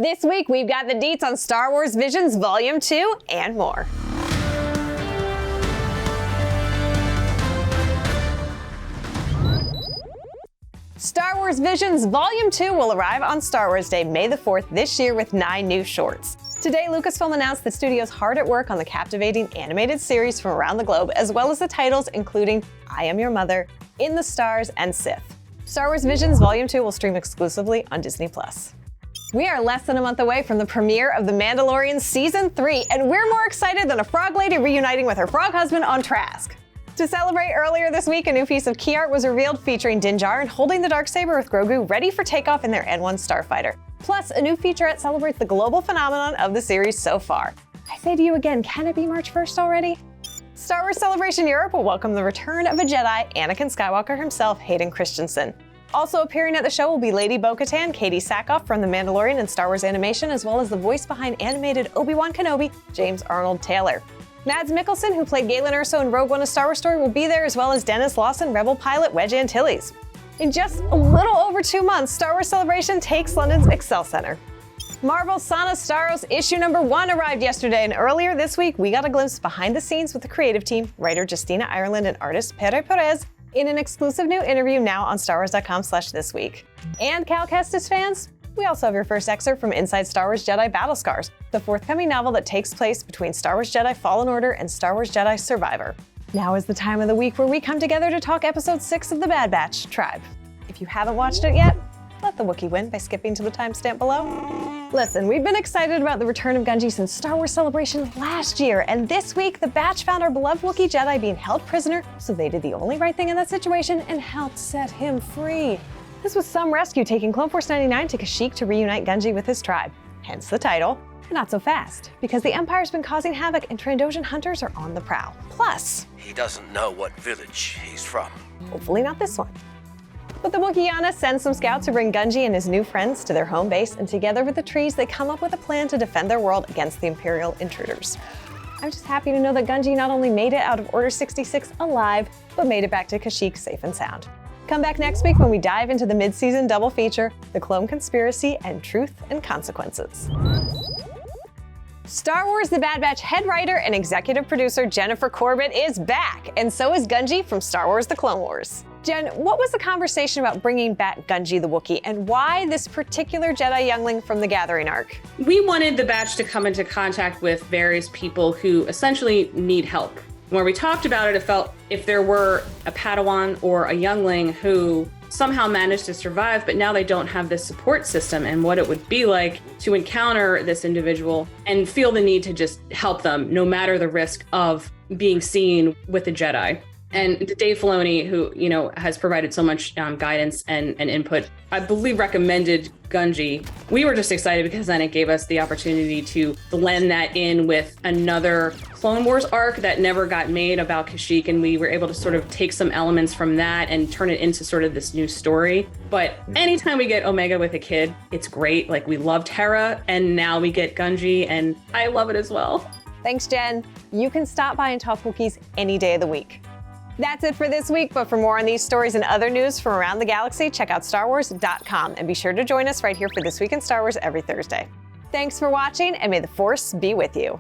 This week, we've got the deets on Star Wars Visions Volume 2 and more. Star Wars Visions Volume 2 will arrive on Star Wars Day, May the 4th this year with 9 new shorts. Today, Lucasfilm announced the studio's hard at work on the captivating animated series from around the globe, as well as the titles including I Am Your Mother, In the Stars, and Sith. Star Wars Visions Volume 2 will stream exclusively on Disney+. We are less than a month away from the premiere of The Mandalorian Season 3, and we're more excited than a frog lady reuniting with her frog husband on Trask. To celebrate, earlier this week, a new piece of key art was revealed featuring Din Djarin holding the Darksaber with Grogu ready for takeoff in their N1 starfighter. Plus, a new featurette celebrates the global phenomenon of the series so far. I say to you again, can it be March 1st already? Star Wars Celebration Europe will welcome the return of a Jedi, Anakin Skywalker himself, Hayden Christensen. Also appearing at the show will be Lady Bo-Katan, KATEE SACKHOFF from The Mandalorian and Star Wars Animation, as well as the voice behind animated Obi-Wan Kenobi, James Arnold Taylor. Mads Mikkelsen, who played Galen Erso in Rogue One: A Star Wars Story, will be there, as well as DENIS, LAWSON, Rebel pilot Wedge Antilles. In just a little over 2 months, Star Wars Celebration takes London's Excel Centre. Marvel's Sana Staros issue number 1 arrived yesterday, and earlier this week, we got a glimpse behind the scenes with the creative team, writer Justina Ireland and artist Pere Perez, in an exclusive new interview now on StarWars.com/thisweek. And Cal Kestis fans, we also have your first excerpt from Inside Star Wars Jedi Battle Scars, the forthcoming novel that takes place between Star Wars Jedi Fallen Order and Star Wars Jedi Survivor. Now is the time of the week where we come together to talk episode 6 of The Bad Batch, Tribe. If you haven't watched it yet, let the Wookiee win by skipping to the timestamp below. Listen, we've been excited about the return of Gungi since Star Wars Celebration last year, and this week, the Batch found our beloved Wookiee Jedi being held prisoner, so they did the only right thing in that situation and helped set him free. This was some rescue, taking Clone Force 99 to Kashyyyk to reunite Gungi with his tribe. Hence the title. But not so fast, because the Empire's been causing havoc and Trandoshan hunters are on the prowl. Plus, he doesn't know what village he's from. Hopefully not this one. But the Wookieeana sends some scouts to bring Gungi and his new friends to their home base, and together with the trees, they come up with a plan to defend their world against the Imperial intruders. I'm just happy to know that Gungi not only made it out of Order 66 alive, but made it back to Kashyyyk safe and sound. Come back next week when we dive into the mid-season double feature, The Clone Conspiracy and Truth and Consequences. Star Wars The Bad Batch head writer and executive producer Jennifer Corbett is back, and so is Gungi from Star Wars The Clone Wars. Jen, what was the conversation about bringing back Gungi the Wookiee, and why this particular Jedi youngling from the Gathering arc? We wanted the Batch to come into contact with various people who essentially need help. When we talked about it, it felt if there were a Padawan or a youngling who somehow managed to survive, but now they don't have this support system, and what it would be like to encounter this individual and feel the need to just help them, no matter the risk of being seen with a Jedi. And Dave Filoni, who, has provided so much guidance and input, I believe recommended Gungi. We were just excited because then it gave us the opportunity to blend that in with another Clone Wars arc that never got made about Kashyyyk, and we were able to sort of take some elements from that and turn it into sort of this new story. But anytime we get Omega with a kid, it's great. Like, we loved Hera, and now we get Gungi, and I love it as well. Thanks, Jen. You can stop by and talk Wookiees any day of the week. That's it for this week, but for more on these stories and other news from around the galaxy, check out StarWars.com and be sure to join us right here for This Week in Star Wars every Thursday. Thanks for watching, and may the Force be with you.